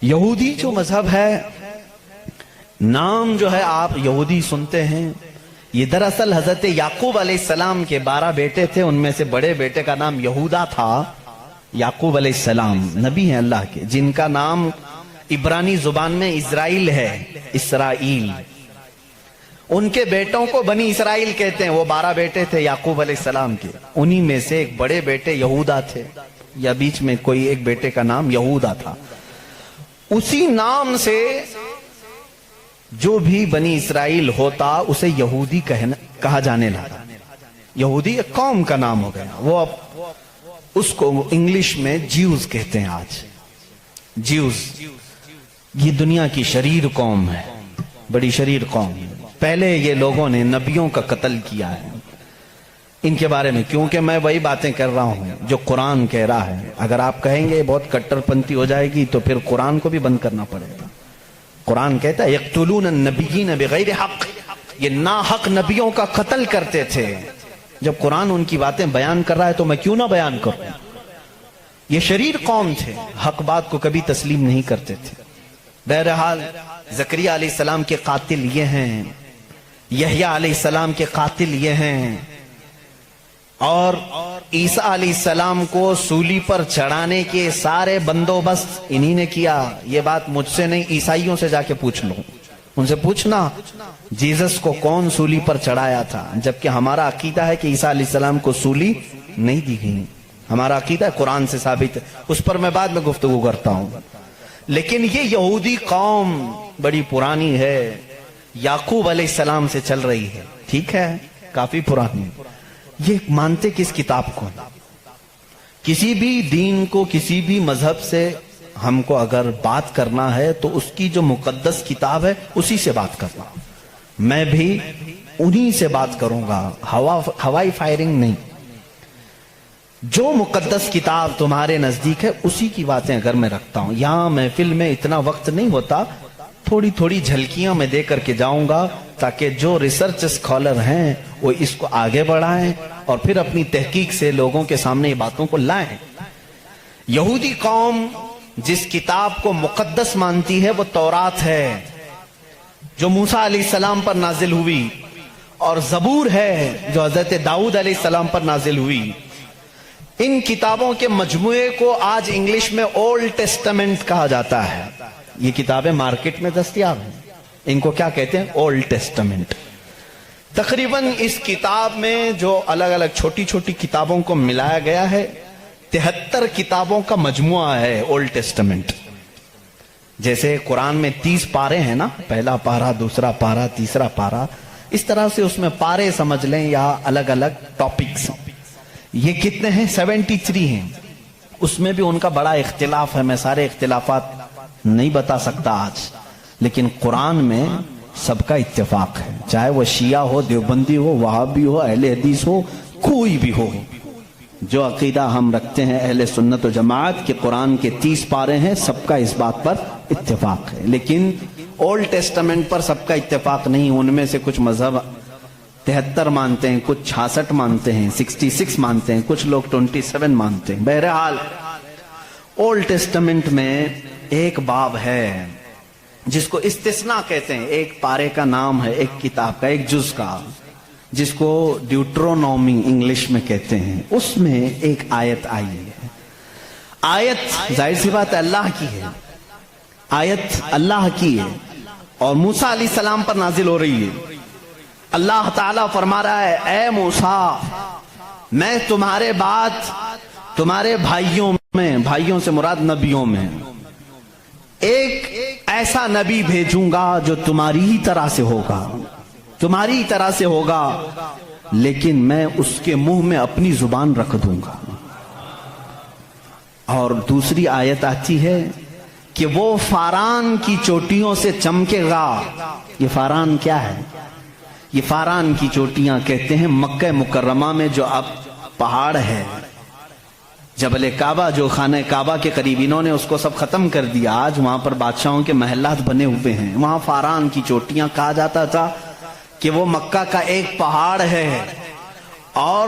یہودی جو مذہب ہے، نام جو ہے آپ یہودی سنتے ہیں، یہ دراصل حضرت یعقوب علیہ السلام کے 12 بیٹے تھے، ان میں سے بڑے بیٹے کا نام یہودا تھا۔ یعقوب علیہ السلام نبی ہیں اللہ کے، جن کا نام عبرانی زبان میں اسرائیل ہے، اسرائیل۔ ان کے بیٹوں کو بنی اسرائیل کہتے ہیں۔ وہ 12 بیٹے تھے یعقوب علیہ السلام کے، انہی میں سے ایک بڑے بیٹے یہودا تھے، یا بیچ میں کوئی ایک بیٹے کا نام یہودا تھا۔ اسی نام سے جو بھی بنی اسرائیل ہوتا اسے یہودی کہا جانے لگا۔ یہودی ایک قوم کا نام ہو گیا، وہ اس کو انگلش میں جیوز کہتے ہیں آج۔ جیوز یہ دنیا کی شریر قوم ہے، بڑی شریر قوم ہے۔ پہلے یہ لوگوں نے نبیوں کا قتل کیا ہے۔ ان کے بارے میں کیونکہ میں وہی باتیں کر رہا ہوں جو قرآن کہہ رہا ہے۔ اگر آپ کہیں گے بہت کٹر پنتھی ہو جائے گی تو پھر قرآن کو بھی بند کرنا پڑے گا۔ قرآن کہتا ہے یقتلون النبیین بغیر حق، یہ ناحق نبیوں کا قتل کرتے تھے۔ جب قرآن ان کی باتیں بیان کر رہا ہے تو میں کیوں نہ بیان کروں؟ یہ شریر قوم تھے، حق بات کو کبھی تسلیم نہیں کرتے تھے۔ بہرحال زکریا علیہ السلام کے قاتل یہ ہیں، یحییٰ علیہ السلام کے قاتل یہ ہیں، اور عیسیٰ علیہ السلام کو سولی پر چڑھانے کے سارے بندوبست انہی نے کیا۔ یہ بات مجھ سے نہیں، عیسائیوں سے جا کے پوچھ لو، ان سے پوچھنا جیزس کو کون سولی پر چڑھایا تھا، جبکہ ہمارا عقیدہ ہے کہ عیسیٰ علیہ السلام کو سولی نہیں دی گئی۔ ہمارا عقیدہ ہے، قرآن سے ثابت ہے، اس پر میں بعد میں گفتگو کرتا ہوں۔ لیکن یہ یہودی قوم بڑی پرانی ہے، یعقوب علیہ السلام سے چل رہی ہے، ٹھیک ہے، کافی پرانی۔ یہ مانتے کس کتاب کو؟ کسی بھی دین کو، کسی بھی مذہب سے ہم کو اگر بات کرنا ہے تو اس کی جو مقدس کتاب ہے اسی سے بات کرنا۔ میں بھی انہی سے بات کروں گا، ہوائی فائرنگ نہیں۔ جو مقدس کتاب تمہارے نزدیک ہے اسی کی باتیں اگر میں رکھتا ہوں۔ یہاں محفل میں اتنا وقت نہیں ہوتا، تھوڑی تھوڑی جھلکیاں میں دے کر کے جاؤں گا تاکہ جو ریسرچ اسکالر ہیں وہ اس کو آگے بڑھائیں اور پھر اپنی تحقیق سے لوگوں کے سامنے یہ باتوں کو لائیں۔ یہودی قوم جس کتاب کو مقدس مانتی ہے وہ تورات ہے، جو موسیٰ علیہ السلام پر نازل ہوئی، اور زبور ہے جو حضرت داؤد علیہ السلام پر نازل ہوئی۔ ان کتابوں کے مجموعے کو آج انگلش میں اولڈ ٹیسٹمنٹ کہا جاتا ہے۔ یہ کتابیں مارکیٹ میں دستیاب ہیں، ان کو کیا کہتے ہیں؟ Old testament. تقریباً اس کتاب میں جو الگ الگ چھوٹی چھوٹی کتابوں کو ملایا گیا ہے 73 کتابوں کا مجموعہ ہے اولڈ ٹیسٹمنٹ۔ جیسے قرآن میں 30 پارے ہیں نا، پہلا پارا، دوسرا پارا، تیسرا پارا، اس طرح سے اس میں پارے سمجھ لیں یا الگ الگ ٹاپکس۔ یہ کتنے ہیں؟ 73 ہیں۔ اس میں بھی ان کا بڑا اختلاف ہے، میں سارے اختلافات نہیں بتا سکتا آج، لیکن قرآن میں سب کا اتفاق ہے، چاہے وہ شیعہ ہو، دیوبندی ہو، وہابی ہو، اہل حدیث ہو، کوئی بھی ہو۔ جو عقیدہ ہم رکھتے ہیں اہل سنت و جماعت کے قرآن کے 30 پارے ہیں، سب کا اس بات پر اتفاق ہے۔ لیکن اولڈ ٹیسٹمنٹ پر سب کا اتفاق نہیں، ان میں سے کچھ مذہب 73 مانتے ہیں، کچھ 66 مانتے ہیں، 66 مانتے ہیں، کچھ لوگ 27 مانتے ہیں۔ بہرحال اولڈ ٹیسٹمنٹ میں ایک باب ہے جس کو استثناء کہتے ہیں، ایک پارے کا نام ہے، ایک کتاب کا، ایک جز کا، جس کو ڈیوٹرونومی انگلش میں کہتے ہیں۔ اس میں ایک آیت آئی ہے۔ آیت ظاہر سی بات ہے اللہ کی ہے، آیت اللہ کی ہے اور موسیٰ علیہ السلام پر نازل ہو رہی ہے۔ اللہ تعالیٰ فرما رہا ہے، اے موسیٰ، میں تمہارے بعد تمہارے بھائیوں میں، بھائیوں سے مراد نبیوں میں، ایک ایسا نبی بھیجوں گا جو تمہاری ہی طرح سے ہوگا، تمہاری ہی طرح سے ہوگا، لیکن میں اس کے منہ میں اپنی زبان رکھ دوں گا۔ اور دوسری آیت آتی ہے کہ وہ فاران کی چوٹیوں سے چمکے گا۔ یہ فاران کیا ہے؟ یہ فاران کی چوٹیاں کہتے ہیں مکہ مکرمہ میں جو اب پہاڑ ہے، جبل کعبہ، جو خانہ کعبہ کے قریب، انہوں نے اس کو سب ختم کر دیا، آج وہاں پر بادشاہوں کے محلات بنے ہوئے ہیں۔ وہاں فاران کی چوٹیاں کہا جاتا تھا کہ وہ مکہ کا ایک پہاڑ ہے، اور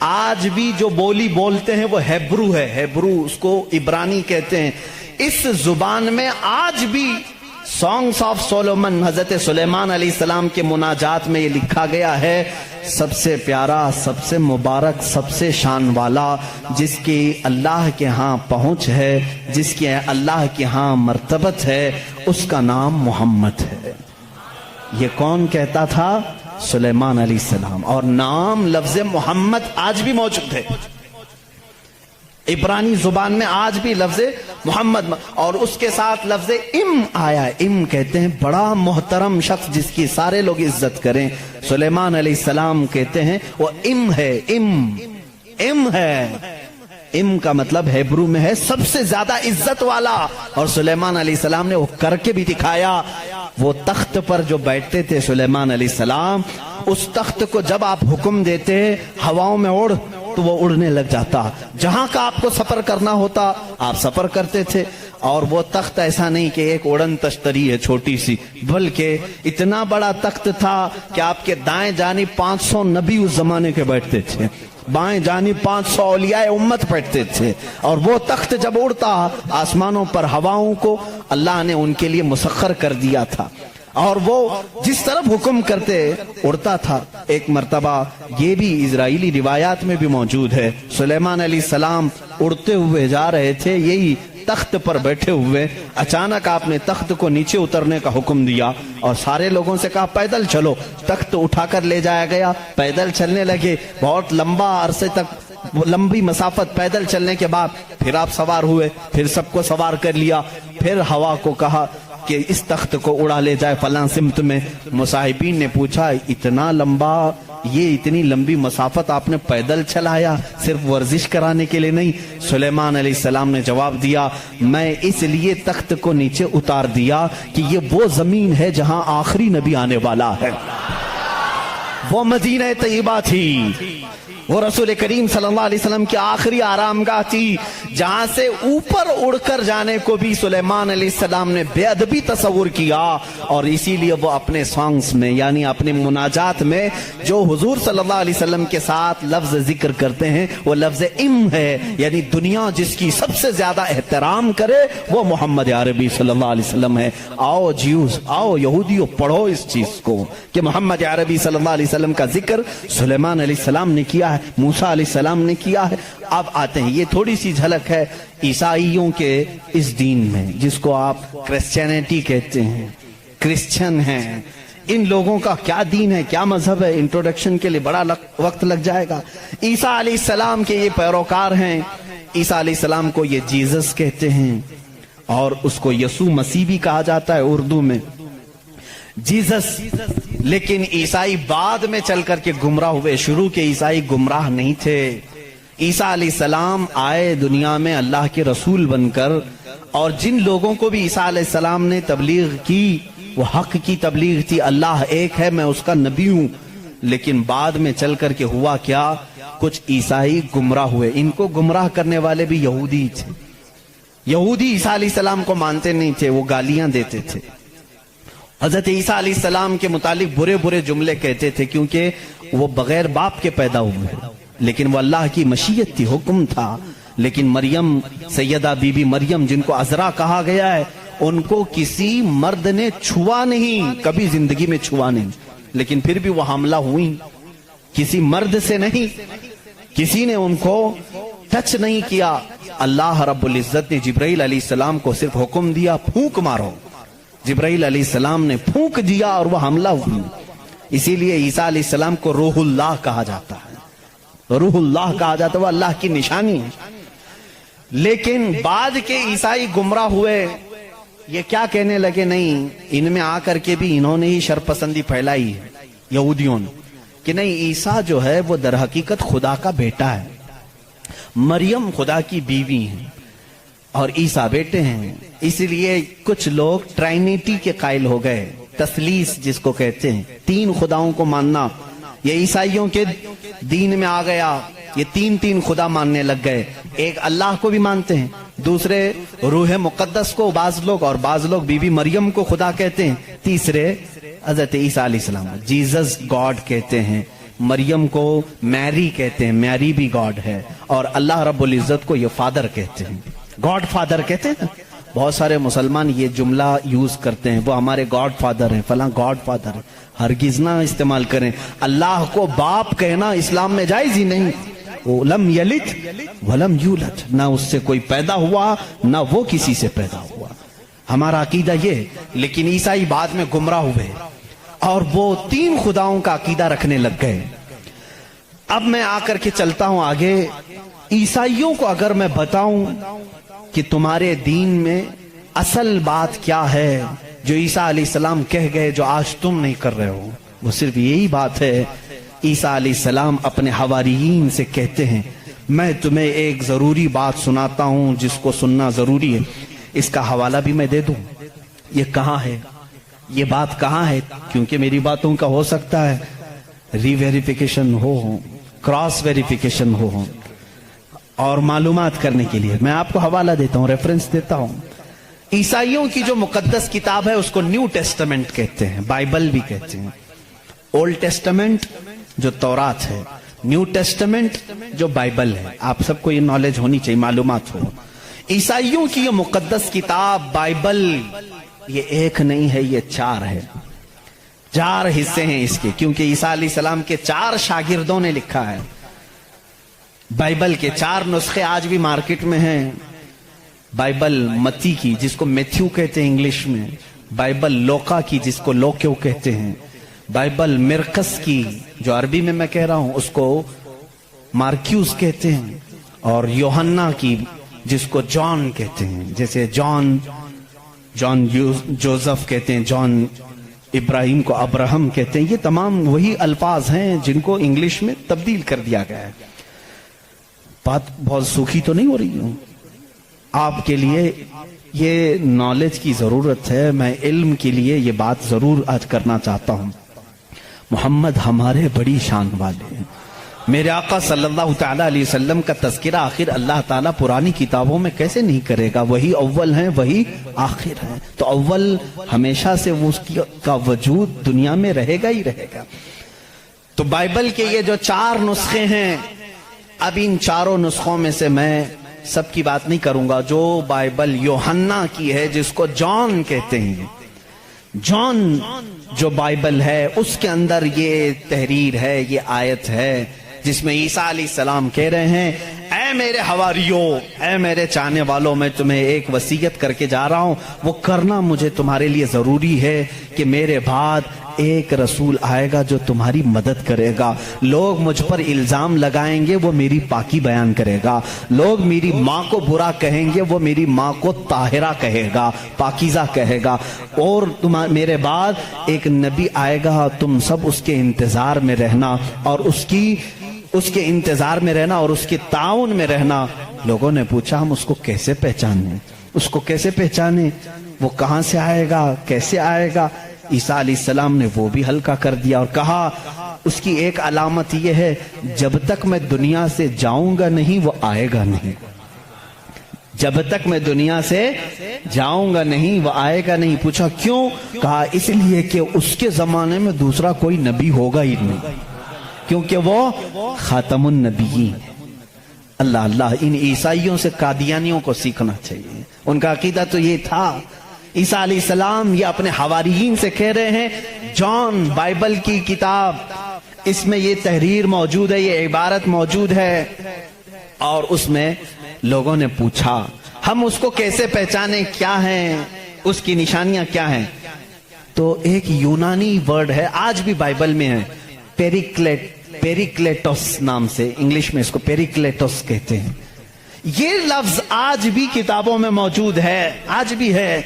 آج بھی جو بولی بولتے ہیں وہ ہیبرو ہے، ہیبرو اس کو عبرانی کہتے ہیں. اس زبان میں آج بھی سانگس آف سولومن، حضرت سلیمان علیہ السلام کے مناجات میں یہ لکھا گیا ہے، سب سے پیارا، سب سے مبارک، سب سے شان والا، جس کی اللہ کے ہاں پہنچ ہے، جس کی اللہ کے ہاں مرتبت ہے، اس کا نام محمد ہے. یہ کون کہتا تھا؟ سلیمان علیہ السلام. اور نام لفظ محمد آج بھی موجود ہے عبرانی زبان میں، آج بھی لفظ محمد، اور اس کے ساتھ لفظ ام آیا. ام کہتے ہیں بڑا محترم شخص جس کی سارے لوگ عزت کریں. سلیمان علیہ السلام کہتے ہیں وہ ام ہے، ام ہے. ام کا مطلب ہیبرو میں ہے سب سے زیادہ عزت والا. اور سلیمان علیہ السلام نے وہ کر کے بھی دکھایا. وہ تخت پر جو بیٹھتے تھے سلیمان علیہ السلام، اس تخت کو جب آپ حکم دیتے ہواؤں میں اڑ تو وہ اڑنے لگ جاتا. جہاں کا آپ کو سفر کرنا ہوتا آپ سفر کرتے تھے. اور وہ تخت ایسا نہیں کہ ایک اڑن تشتری ہے چھوٹی سی، بلکہ اتنا بڑا تخت تھا کہ آپ کے دائیں جانب 500 نبی اس زمانے کے بیٹھتے تھے، بائیں جانب 500 اولیاء امت بیٹھتے تھے. اور وہ تخت جب اڑتا آسمانوں پر ہواؤں کو اللہ نے ان کے لیے مسخر کر دیا تھا، اور وہ جس طرف حکم کرتے اڑتا تھا. ایک مرتبہ یہ بھی اسرائیلی روایات میں بھی موجود ہے، سلیمان علیہ السلام اڑتے ہوئے جا رہے تھے، یہی تخت پر بیٹھے ہوئے، اچانک آپ نے تخت کو نیچے اترنے کا حکم دیا اور سارے لوگوں سے کہا پیدل چلو. تخت اٹھا کر لے جایا گیا، پیدل چلنے لگے. بہت لمبا عرصے تک، لمبی مسافت پیدل چلنے کے بعد پھر آپ سوار ہوئے، پھر سب کو سوار کر لیا. پھر ہوا کو کہا کہ اس تخت کو اڑا لے جائے فلاں سمت میں. مصاحبین نے پوچھا اتنا لمبا، یہ اتنی لمبی مسافت آپ نے پیدل چلایا صرف ورزش کرانے کے لیے نہیں؟ سلیمان علیہ السلام نے جواب دیا میں اس لیے تخت کو نیچے اتار دیا کہ یہ وہ زمین ہے جہاں آخری نبی آنے والا ہے. وہ مدینہ طیبہ تھی، وہ رسول کریم صلی اللہ علیہ وسلم کی آخری آرام گاہ تھی، جہاں سے اوپر اڑ کر جانے کو بھی سلیمان علیہ السلام نے بے ادبی تصور کیا. اور اسی لیے وہ اپنے سانگز میں، یعنی اپنے مناجات میں جو حضور صلی اللہ علیہ وسلم کے ساتھ لفظ ذکر کرتے ہیں وہ لفظ ام ہے. یعنی دنیا جس کی سب سے زیادہ احترام کرے وہ محمد عربی صلی اللہ علیہ وسلم ہے. آؤ جیوز، آؤ یہودیوں، پڑھو اس چیز کو کہ محمد عربی صلی اللہ علیہ وسلم کا ذکر سلیمان علیہ السلام نے کیا ہے، موسیٰ علیہ السلام نے کیا ہے. اب آتے ہیں، یہ تھوڑی سی جھلک ہے عیسائیوں کے اس دین میں جس کو آپ کرسچینٹی کہتے ہیں، کرسچن ہیں. ان لوگوں کا کیا دین ہے، کیا مذہب ہے، انٹروڈکشن کے لیے بڑا وقت لگ جائے گا. عیسیٰ علیہ السلام کے یہ پیروکار ہیں. عیسیٰ علیہ السلام کو یہ جیزس کہتے ہیں اور اس کو یسوع مسیح بھی کہا جاتا ہے اردو میں، جیزس. لیکن عیسائی بعد میں چل کر کے گمراہ ہوئے، شروع کے عیسائی گمراہ نہیں تھے. عیسیٰ علیہ السلام آئے دنیا میں اللہ کے رسول بن کر، اور جن لوگوں کو بھی عیسیٰ علیہ السلام نے تبلیغ کی وہ حق کی تبلیغ تھی، اللہ ایک ہے، میں اس کا نبی ہوں. لیکن بعد میں چل کر کے ہوا کیا، کچھ عیسائی گمراہ ہوئے. ان کو گمراہ کرنے والے بھی یہودی تھے. یہودی عیسیٰ علیہ السلام کو مانتے نہیں تھے، وہ گالیاں دیتے تھے، حضرت عیسیٰ علیہ السلام کے متعلق برے برے جملے کہتے تھے کیونکہ وہ بغیر باپ کے پیدا ہوئے. لیکن وہ اللہ کی مشیت تھی، حکم تھا. لیکن مریم، سیدہ بی بی مریم جن کو عذرا کہا گیا ہے، ان کو کسی مرد نے چھوا نہیں، کبھی زندگی میں چھوا نہیں. لیکن پھر بھی وہ حاملہ ہوئی، کسی مرد سے نہیں، کسی نے ان کو ٹچ نہیں کیا. اللہ رب العزت نے جبرائیل علیہ السلام کو صرف حکم دیا پھونک مارو. جبرائیل علیہ السلام نے پھونک دیا اور وہ حملہ ہوئی. اسی لیے عیسیٰ علیہ السلام کو روح اللہ کہا جاتا ہے، روح اللہ کہا جاتا ہے، وہ اللہ کی نشانی ہے. لیکن بعد کے عیسائی گمراہ ہوئے، یہ کیا کہنے لگے، نہیں ان میں آ کر کے بھی انہوں نے ہی شرپسندی پھیلائی ہے یہودیوں نے کہ نہیں عیسیٰ جو ہے وہ در حقیقت خدا کا بیٹا ہے، مریم خدا کی بیوی ہیں اور عیسیٰ بیٹے ہیں. اس لیے کچھ لوگ ٹرائنیٹی کے قائل ہو گئے، تثلیث جس کو کہتے ہیں، تین خداؤں کو ماننا. یہ عیسائیوں کے دین میں آ گیا، یہ تین خدا ماننے لگ گئے. ایک اللہ کو بھی مانتے ہیں، دوسرے روح مقدس کو بعض لوگ، اور بعض لوگ بی بی مریم کو خدا کہتے ہیں، تیسرے حضرت عیسیٰ علیہ السلام جیزس گاڈ کہتے ہیں. مریم کو میری کہتے ہیں, میری بھی گاڈ ہے, اور اللہ رب العزت کو یہ فادر کہتے ہیں, گاڈ فادر کہتے ہیں. بہت سارے مسلمان یہ جملہ یوز کرتے ہیں, وہ ہمارے گاڈ فادر ہیں, فلاں گاڈ فادر ہے. ہرگز نہ استعمال کریں. اللہ کو باپ کہنا اسلام میں جائز ہی نہیں. لم یلد ولم یولد, نہ اس سے کوئی پیدا ہوا نہ وہ کسی سے پیدا ہوا. ہمارا عقیدہ یہ. لیکن عیسائی بعد میں گمراہ ہوئے اور وہ 3 خداؤں کا عقیدہ رکھنے لگ گئے. اب میں آ کر کے چلتا ہوں آگے. عیسائیوں کو اگر میں بتاؤں کہ تمہارے دین میں اصل بات کیا ہے جو عیسیٰ علیہ السلام کہہ گئے جو آج تم نہیں کر رہے ہو, وہ صرف یہی بات ہے. عیسیٰ علیہ السلام اپنے حواریین سے کہتے ہیں میں تمہیں ایک ضروری بات سناتا ہوں جس کو سننا ضروری ہے. اس کا حوالہ بھی میں دے دوں. یہ کہاں ہے, یہ بات کہاں ہے, کیونکہ میری باتوں کا ہو سکتا ہے ری ویریفیکیشن ہو, کراس ویریفیکیشن ہو, اور معلومات کرنے کے لیے میں آپ کو حوالہ دیتا ہوں, ریفرنس دیتا ہوں. عیسائیوں کی جو مقدس کتاب ہے اس کو نیو ٹیسٹمنٹ کہتے ہیں, بائبل بھی کہتے ہیں. اولڈ ٹیسٹمنٹ جو تورات ہے, نیو ٹیسٹمنٹ جو بائبل ہے. آپ سب کو یہ نالج ہونی چاہیے, معلومات ہو. عیسائیوں کی یہ مقدس کتاب بائبل یہ ایک نہیں ہے, یہ 4 ہے. 4 حصے ہیں اس کے, کیونکہ عیسیٰ علیہ السلام کے 4 شاگردوں نے لکھا ہے. بائبل کے 4 نسخے آج بھی مارکیٹ میں ہیں. بائبل متی کی جس کو میتھیو کہتے ہیں انگلش میں, بائبل لوکا کی جس کو لوکیو کہتے ہیں, بائبل مرقس کی جو عربی میں کہہ رہا ہوں اس کو مارکیوس کہتے ہیں, اور یوحنا کی جس کو جان کہتے ہیں, جیسے جان جوزف کہتے ہیں, جان ابراہیم کو ابراہم کہتے ہیں. یہ تمام وہی الفاظ ہیں جن کو انگلش میں تبدیل کر دیا گیا ہے. بات بہت سوکھی تو نہیں ہو رہی ہوں آپ کے لیے, یہ نالج کی ضرورت ہے. میں علم کے لیے یہ بات ضرور آج کرنا چاہتا ہوں. محمد ہمارے بڑی شان والے ہیں. میرے آقا صلی اللہ تعالیٰ علیہ وسلم کا تذکرہ آخر اللہ تعالیٰ پرانی کتابوں میں کیسے نہیں کرے گا؟ وہی اول ہیں, وہی آخر ہیں. تو اول ہمیشہ سے اس کا وجود دنیا میں رہے گا ہی رہے گا. تو بائبل کے یہ جو 4 نسخے ہیں, اب ان 4 نسخوں میں سے میں سب کی بات نہیں کروں گا. جو بائبل یوحنا کی ہے جس کو جان کہتے ہیں, جان جو بائبل ہے اس کے اندر یہ تحریر ہے, یہ آیت ہے جس میں عیسیٰ علیہ السلام کہہ رہے ہیں اے میرے حواریوں, اے میرے چاہنے والوں, میں تمہیں ایک وصیت کر کے جا رہا ہوں. وہ کرنا مجھے تمہارے لیے ضروری ہے کہ میرے بعد ایک رسول آئے گا جو تمہاری مدد کرے گا. لوگ مجھ پر الزام لگائیں گے, وہ میری پاکی بیان کرے گا. لوگ میری ماں کو برا کہیں گے, وہ میری ماں کو طاہرہ کہے گا, پاکیزہ کہے گا. اور میرے بعد ایک نبی آئے گا, تم سب اس کے انتظار میں رہنا اور اس کے انتظار میں رہنا اور اس کے تعاون میں رہنا. لوگوں نے پوچھا ہم اس کو کیسے پہچانیں, اس کو کیسے پہچانیں, وہ کہاں سے آئے گا, کیسے آئے گا؟ عیسیٰ علیہ السلام نے وہ بھی ہلکا کر دیا اور کہا اس کی ایک علامت یہ ہے جب تک میں دنیا سے جاؤں گا نہیں وہ آئے گا نہیں. جب تک میں دنیا سے جاؤں گا نہیں وہ آئے گا نہیں. پوچھا کیوں؟ کہا اس لیے کہ اس کے زمانے میں دوسرا کوئی نبی ہوگا ہی نہیں, کیونکہ وہ خاتم النبیین. اللہ اللہ, ان عیسائیوں سے قادیانیوں کو سیکھنا چاہیے. ان کا عقیدہ تو یہ تھا. عیسیٰ علیہ السلام یہ اپنے حواریین سے کہہ رہے ہیں جان بائبل کی کتاب, اس میں یہ تحریر موجود ہے, یہ عبارت موجود ہے. اور اس میں لوگوں نے پوچھا ہم اس کو کیسے پہچانیں, کیا ہیں اس کی نشانیاں کیا ہیں؟ تو ایک یونانی ورڈ ہے, آج بھی بائبل میں ہے, پیریکلیٹوس نام سے, انگلش میں اس کو پیریکلیٹوس کہتے ہیں. یہ لفظ آج بھی کتابوں میں موجود ہے, آج بھی ہے.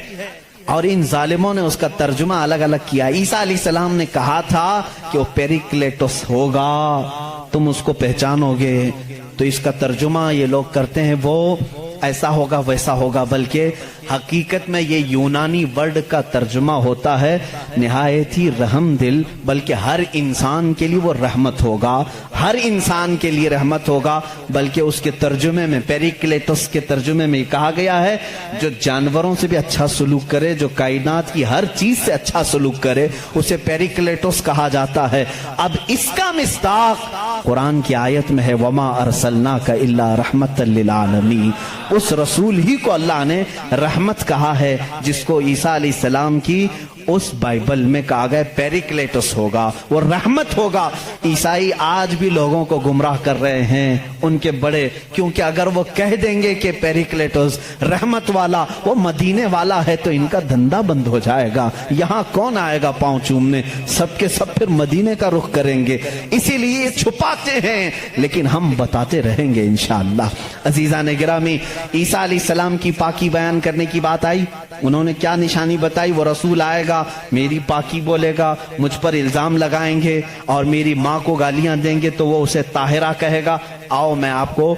اور ان ظالموں نے اس کا ترجمہ الگ الگ کیا. عیسیٰ علیہ السلام نے کہا تھا کہ وہ پیریکلیٹوس ہوگا, تم اس کو پہچانو گے. تو اس کا ترجمہ یہ لوگ کرتے ہیں وہ ایسا ہوگا ویسا ہوگا, بلکہ حقیقت میں یہ یونانی ورڈ کا ترجمہ ہوتا ہے نہایت ہی رحم دل، بلکہ ہر انسان کے لیے وہ رحمت ہوگا، ہر انسان کے لیے رحمت ہوگا، بلکہ اس کے ترجمے میں پیریکلیٹس کے ترجمے میں کہا گیا ہے جو جانوروں سے بھی اچھا سلوک کرے، جو کائنات کی ہر چیز سے اچھا سلوک کرے، اسے پیریکلیٹس کہا جاتا ہے۔ اب اس کا مصداق قرآن کی آیت میں ہے وَمَا أَرْسَلْنَاكَ إِلَّا رَحْمَةً لِّلْعَالَمِينَ، اس رسول ہی کو اللہ نے رحمت کہا ہے، جس کو عیسیٰ علیہ السلام کی اس بائبل میں کہا گیا پیریکلیٹس ہوگا، وہ رحمت ہوگا۔ عیسائی آج بھی لوگوں کو گمراہ کر رہے ہیں، ان کے بڑے، کیونکہ اگر وہ کہہ دیں گے کہ پیریکلیٹس رحمت والا وہ مدینے والا ہے تو ان کا دھندا بند ہو جائے گا، یہاں کون آئے گا پاؤں چومنے، سب کے سب پھر مدینے کا رخ کریں گے، اسی لیے چھپاتے ہیں، لیکن ہم بتاتے رہیں گے انشاءاللہ۔ عزیزان گرامی، عیسیٰ علیہ السلام کی پاکی بیان کرنے کی بات آئی، انہوں نے کیا نشانی بتائی؟ وہ رسول آئے گا، میری پاکی بولے گا، مجھ پر الزام لگائیں گے اور میری ماں کو گالیاں دیں گے تو وہ اسے طاہرہ کہے گا۔ آؤ میں آپ کو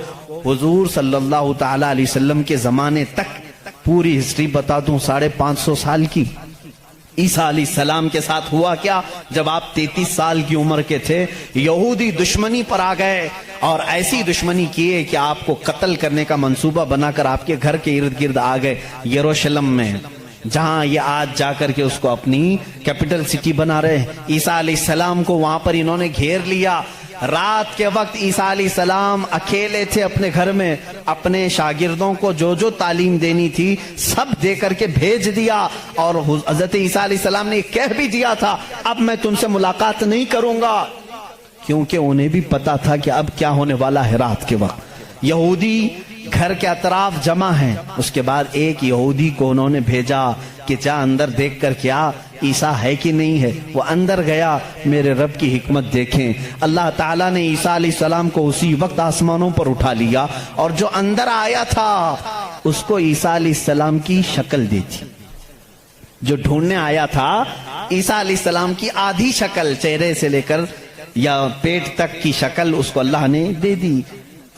حضور صلی اللہ تعالی علیہ وسلم کے زمانے تک پوری ہسٹری بتا دوں، 550 سال کی۔ عیسیٰ علیہ السلام کے ساتھ ہوا کیا؟ جب آپ 33 سال کی عمر کے تھے، یہودی دشمنی پر آ گئے اور ایسی دشمنی کیے کہ آپ کو قتل کرنے کا منصوبہ بنا کر آپ کے گھر کے ارد گرد آ گئے، یروشلم میں، جہاں یہ آج جا کر کے اس کو اپنی کیپٹل سٹی بنا رہے ہیں۔ عیسیٰ علیہ السلام کو وہاں پر انہوں نے گھیر لیا۔ رات کے وقت عیسیٰ علیہ السلام اکیلے تھے اپنے گھر میں، اپنے شاگردوں کو جو جو تعلیم دینی تھی سب دے کر کے بھیج دیا، اور حضرت عیسیٰ علیہ السلام نے کہہ بھی دیا تھا اب میں تم سے ملاقات نہیں کروں گا، کیونکہ انہیں بھی پتا تھا کہ اب کیا ہونے والا ہے۔ رات کے وقت یہودی گھر کے اطراف جمع ہیں، اس کے بعد ایک یہودی کو انہوں نے بھیجا کہ جا اندر دیکھ کر کیا عیسیٰ ہے کہ نہیں ہے۔ وہ اندر گیا، میرے رب کی حکمت دیکھیں، اللہ تعالیٰ نے عیسیٰ علیہ السلام کو اسی وقت آسمانوں پر اٹھا لیا، اور جو اندر آیا تھا اس کو عیسیٰ علیہ السلام کی شکل دی تھی۔ جو ڈھونڈنے آیا تھا عیسیٰ علیہ السلام کی آدھی شکل، چہرے سے لے کر یا پیٹ تک کی شکل اس کو اللہ نے دے دی۔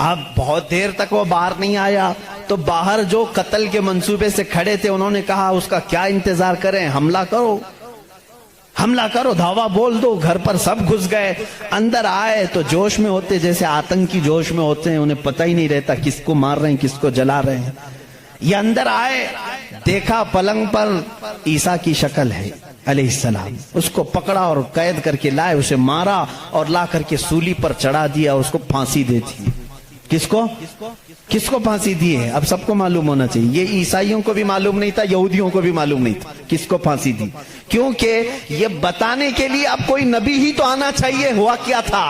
اب بہت دیر تک وہ باہر نہیں آیا تو باہر جو قتل کے منصوبے سے کھڑے تھے انہوں نے کہا اس کا کیا انتظار کریں، حملہ کرو، حملہ کرو، دھاوا بول دو۔ گھر پر سب گھس گئے، اندر آئے تو جوش میں ہوتے، جیسے آتنکی جوش میں ہوتے ہیں، انہیں پتہ ہی نہیں رہتا کس کو مار رہے ہیں کس کو جلا رہے ہیں۔ یہ اندر آئے، دیکھا پلنگ پر عیسیٰ کی شکل ہے علیہ السلام، اس کو پکڑا اور قید کر کے لائے، اسے مارا اور لا کر کے سولی پر چڑھا دیا، اس کو پھانسی دے دی۔ کس کو پھانسی دی ہے؟ اب سب کو معلوم ہونا چاہیے، یہ عیسائیوں کو بھی معلوم نہیں تھا، یہودیوں کو بھی معلوم نہیں تھا کس کو پھانسی دی، کیونکہ یہ بتانے کے لیے اب کوئی نبی ہی تو آنا چاہیے ہوا کیا تھا،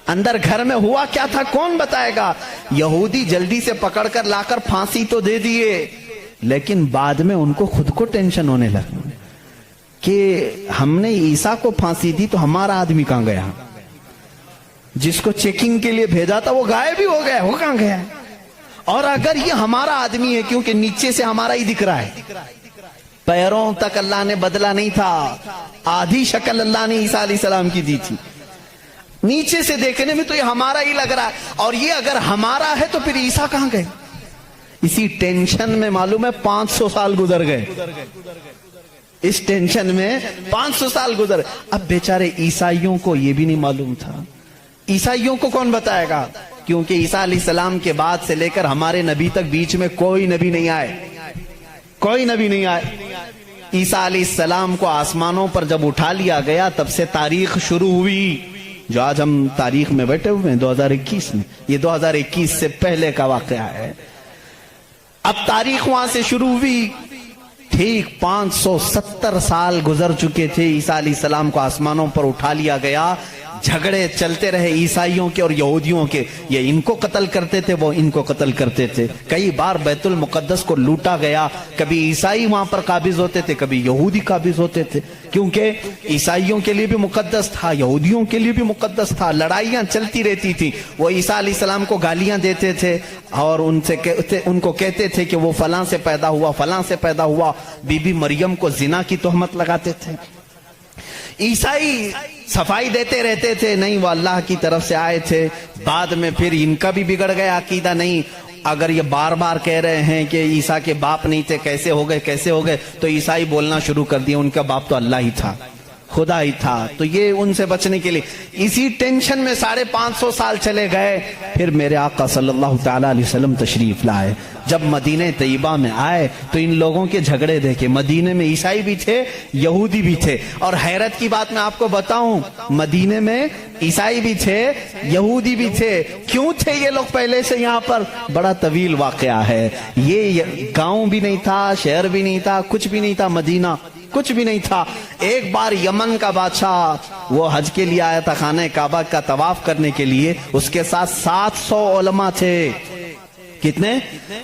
اندر گھر میں ہوا کیا تھا، کون بتائے گا؟ یہودی جلدی سے پکڑ کر لا کر پھانسی تو دے دیے، لیکن بعد میں ان کو خود کو ٹینشن ہونے لگا کہ ہم نے عیسیٰ کو پھانسی دی تو ہمارا آدمی کہاں گیا؟ جس کو چیکنگ کے لیے بھیجا تھا وہ غائب ہی ہو گیا، وہ کہاں گیا؟ اور اگر یہ ہمارا آدمی ہے، کیونکہ نیچے سے ہمارا ہی دکھ رہا ہے، پیروں تک اللہ نے بدلا نہیں تھا، آدھی شکل اللہ نے عیسیٰ علیہ السلام کی دی تھی، نیچے سے دیکھنے میں تو یہ ہمارا ہی لگ رہا ہے، اور یہ اگر ہمارا ہے تو پھر عیسیٰ کہاں گئے؟ اسی ٹینشن میں معلوم ہے 500 سال گزر گئے، اس ٹینشن میں 500 سال گزر۔ اب بیچارے عیسائیوں کو یہ بھی نہیں معلوم تھا، عیسائیوں کو کون بتائے گا؟ کیونکہ عیسیٰ علیہ السلام کے بعد سے لے کر ہمارے نبی تک بیچ میں کوئی نبی نہیں آئے، کوئی نبی نہیں آئے۔ عیسیٰ علیہ السلام کو آسمانوں پر جب اٹھا لیا گیا تب سے تاریخ شروع ہوئی، جو آج ہم تاریخ میں بیٹھے ہوئے ہیں 2021 میں، یہ 2021 سے پہلے کا واقعہ ہے۔ اب تاریخ وہاں سے شروع ہوئی، ٹھیک 570 سال گزر چکے تھے، عیسیٰ علیہ السلام کو آسمانوں پر اٹھا لیا گیا، جھگڑے چلتے رہے عیسائیوں کے اور یہودیوں کے، یہ ان کو قتل کرتے تھے وہ ان کو قتل کرتے تھے، کئی بار بیت المقدس کو لوٹا گیا، کبھی عیسائی وہاں پر قابض ہوتے تھے کبھی یہودی قابض ہوتے تھے، کیونکہ عیسائیوں کے لیے بھی مقدس تھا یہودیوں کے لیے بھی مقدس تھا، لڑائیاں چلتی رہتی تھی۔ وہ عیسیٰ علیہ السلام کو گالیاں دیتے تھے اور ان کو کہتے تھے کہ وہ فلاں سے پیدا ہوا فلاں سے پیدا ہوا، بی بی مریم کو زنا کی تہمت لگاتے تھے۔ عیسائی صفائی دیتے رہتے تھے، نہیں وہ اللہ کی طرف سے آئے تھے، بعد میں پھر ان کا بھی بگڑ گیا عقیدہ، نہیں اگر یہ بار بار کہہ رہے ہیں کہ عیسیٰ کے باپ نہیں تھے، کیسے ہو گئے، تو عیسائی بولنا شروع کر دیا ان کا باپ تو اللہ ہی تھا، خدا ہی تھا۔ تو یہ ان سے بچنے کے لیے اسی ٹینشن میں 550 سال چلے گئے۔ پھر میرے آقا صلی اللہ تعالی علیہ وسلم تشریف لائے۔ جب مدینہ طیبہ میں آئے تو ان لوگوں کے جھگڑے دیکھے، مدینے میں عیسائی بھی تھے، یہودی بھی تھے، اور حیرت کی بات میں آپ کو بتاؤں، مدینے میں عیسائی بھی تھے، یہودی بھی تھے۔ کیوں تھے یہ لوگ پہلے سے یہاں پر؟ بڑا طویل واقعہ ہے یہ۔ گاؤں بھی نہیں تھا، شہر بھی نہیں تھا، کچھ بھی نہیں تھا، مدینہ کچھ بھی نہیں تھا۔ ایک بار یمن کا بادشاہ وہ حج کے لیے آیا تھا، خانہ کعبہ کا طواف کرنے کے لیے، اس کے ساتھ 700 علماء تھے۔ کتنے؟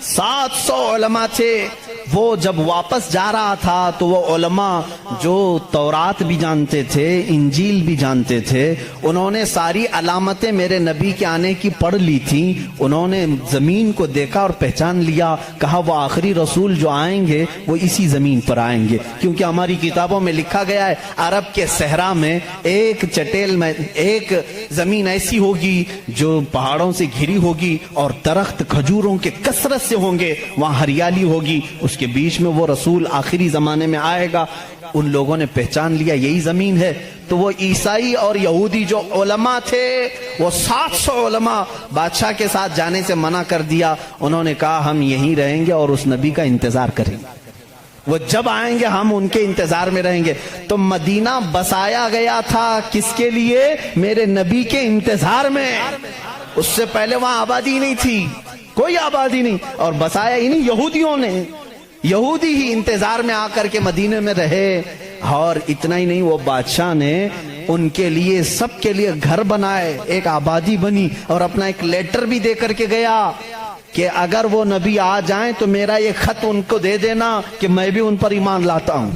700 علماء تھے۔ وہ جب واپس جا رہا تھا تو وہ علماء جو تورات بھی جانتے تھے، انجیل بھی جانتے تھے، انہوں نے ساری علامتیں میرے نبی کے آنے کی پڑھ لی تھی۔ انہوں نے زمین کو دیکھا اور پہچان لیا، کہا وہ آخری رسول جو آئیں گے وہ اسی زمین پر آئیں گے، کیونکہ ہماری کتابوں میں لکھا گیا ہے عرب کے صحرا میں ایک چٹیل میں ایک زمین ایسی ہوگی جو پہاڑوں سے گھری ہوگی اور درخت کھجوروں کے کثرت سے ہوں گے، وہاں ہریالی ہوگی، اس کے بیچ میں وہ رسول آخری زمانے میں آئے گا۔ ان لوگوں نے پہچان لیا یہی زمین ہے۔ تو وہ عیسائی اور یہودی جو علماء تھے، وہ 700 علماء بادشاہ کے ساتھ جانے سے منع کر دیا۔ انہوں نے کہا ہم یہیں رہیں گے اور اس نبی کا انتظار کریں گے، وہ جب آئیں گے ہم ان کے انتظار میں رہیں گے۔ تو مدینہ بسایا گیا تھا کس کے لیے؟ میرے نبی کے انتظار میں۔ اس سے پہلے وہاں آبادی نہیں تھی، کوئی آبادی نہیں، اور بسایا ہی نہیں یہودیوں نے۔ یہودی ہی انتظار میں آ کر کے مدینے میں رہے۔ اور اتنا ہی نہیں، وہ بادشاہ نے ان کے لیے سب کے لیے گھر بنائے، ایک آبادی بنی، اور اپنا ایک لیٹر بھی دے کر کے گیا کہ اگر وہ نبی آ جائیں تو میرا یہ خط ان کو دے دینا کہ میں بھی ان پر ایمان لاتا ہوں۔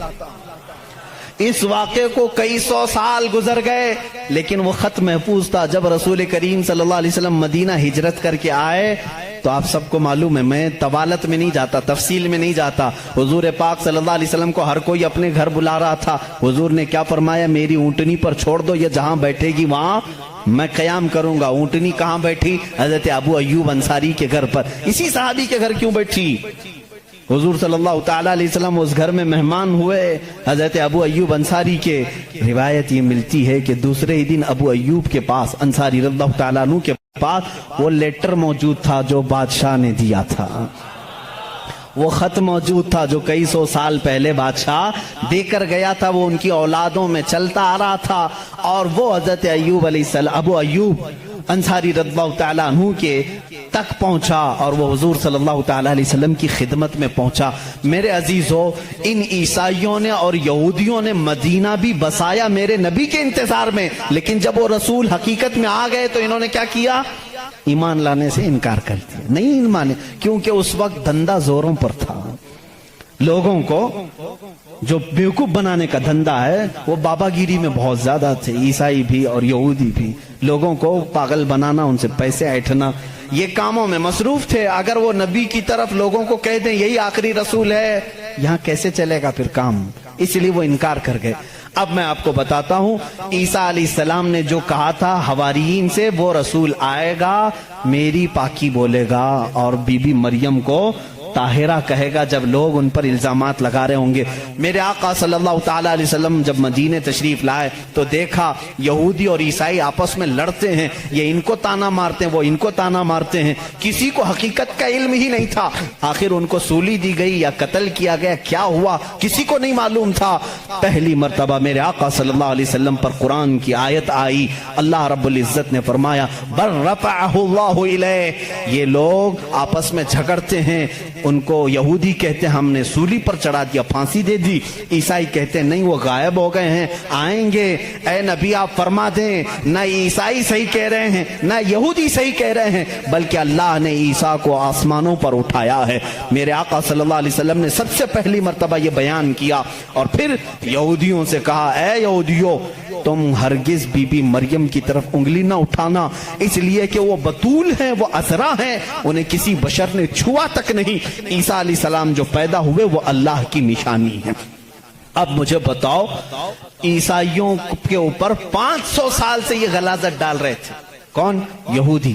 اس واقعے کو کئی سو سال گزر گئے لیکن وہ خط محفوظ تھا۔ جب رسول کریم صلی اللہ علیہ وسلم مدینہ ہجرت کر کے آئے تو آپ سب کو معلوم ہے، میں طوالت میں نہیں جاتا، تفصیل میں نہیں جاتا، حضور پاک صلی اللہ علیہ وسلم کو ہر کوئی اپنے گھر بلا رہا تھا۔ حضور نے کیا فرمایا؟ میری اونٹنی پر چھوڑ دو، یہ جہاں بیٹھے گی وہاں میں قیام کروں گا۔ اونٹنی کہاں بیٹھی؟ حضرت ابو ایوب انصاری کے گھر پر۔ اسی صحابی کے گھر کیوں بیٹھی؟ حضور صلی اللہ تعالیٰ علیہ وسلم اس گھر میں مہمان ہوئے حضرت ابو ایوب انصاری کے۔ روایت یہ ملتی ہے کہ دوسرے ہی دن ابو ایوب کے پاس، انصاری رضی اللہ تعالیٰ عنہ کے پاس، وہ لیٹر موجود تھا جو بادشاہ نے دیا تھا، وہ خط موجود تھا جو کئی سو سال پہلے بادشاہ دے کر گیا تھا۔ وہ ان کی اولادوں میں چلتا آ رہا تھا، اور وہ حضرت ایوب علیہ السلام، ابو ایوب انصاری رضی اللہ تعالیٰ عنہ کے تک پہنچا، اور وہ حضور صلی اللہ تعالیٰ علیہ وسلم کی خدمت میں پہنچا۔ میرے عزیزو، ان عیسائیوں نے اور یہودیوں نے مدینہ بھی بسایا میرے نبی کے انتظار میں، لیکن جب وہ رسول حقیقت میں آ گئے تو انہوں نے کیا کیا؟ ایمان لانے سے انکار کر دیا، نہیں مانے، کیونکہ اس وقت دھندا زوروں پر تھا۔ لوگوں کو جو بیوقوف بنانے کا دھندا ہے وہ بابا گیری میں بہت زیادہ تھے، عیسائی بھی اور یہودی بھی۔ لوگوں کو پاگل بنانا، ان سے پیسے ایٹھنا، یہ کاموں میں مصروف تھے۔ اگر وہ نبی کی طرف لوگوں کو کہہ دیں یہی آخری رسول ہے، یہاں کیسے چلے گا پھر کام؟ اس لیے وہ انکار کر گئے۔ اب میں آپ کو بتاتا ہوں عیسیٰ علیہ السلام نے جو کہا تھا حواریین سے، وہ رسول آئے گا، میری پاکی بولے گا، اور بی بی مریم کو طاہرہ کہے گا جب لوگ ان پر الزامات لگا رہے ہوں گے۔ میرے آقا صلی اللہ تعالیٰ علیہ وسلم جب مدینے تشریف لائے تو دیکھا یہودی اور عیسائی آپس میں لڑتے ہیں، یہ ان کو تانا مارتے ہیں، وہ ان کو تانا مارتے ہیں، کسی کو حقیقت کا علم ہی نہیں تھا۔ آخر ان کو سولی دی گئی یا قتل کیا گیا، کیا ہوا کسی کو نہیں معلوم تھا۔ پہلی مرتبہ میرے آقا صلی اللہ علیہ وسلم پر قرآن کی آیت آئی، اللہ رب العزت نے فرمایا بل رفعہ اللہ الیہ۔ یہ لوگ آپس میں جھگڑتے ہیں، ان کو یہودی کہتے ہیں ہم نے سولی پر چڑھا دیا، پھانسی دے دی، عیسائی کہتے ہیں نہیں وہ غائب ہو گئے ہیں، آئیں گے۔ اے نبی آپ فرما دیں نہ عیسائی صحیح کہہ رہے ہیں نہ یہودی صحیح کہہ رہے ہیں، بلکہ اللہ نے عیسیٰ کو آسمانوں پر اٹھایا ہے۔ میرے آقا صلی اللہ علیہ وسلم نے سب سے پہلی مرتبہ یہ بیان کیا، اور پھر یہودیوں سے کہا اے یہودیوں تم ہرگز بی بی مریم کی طرف انگلی نہ اٹھانا، اس لیے کہ وہ بتول ہیں، وہ عذرا ہیں، انہیں کسی بشر نے چھوا تک نہیں۔ عیسیٰ علیہ السلام جو پیدا ہوئے وہ اللہ کی نشانی ہے۔ اب مجھے بتاؤ، عیسائیوں کے اوپر 500 سال سے یہ غلاظت ڈال رہے تھے، کون؟ یہودی۔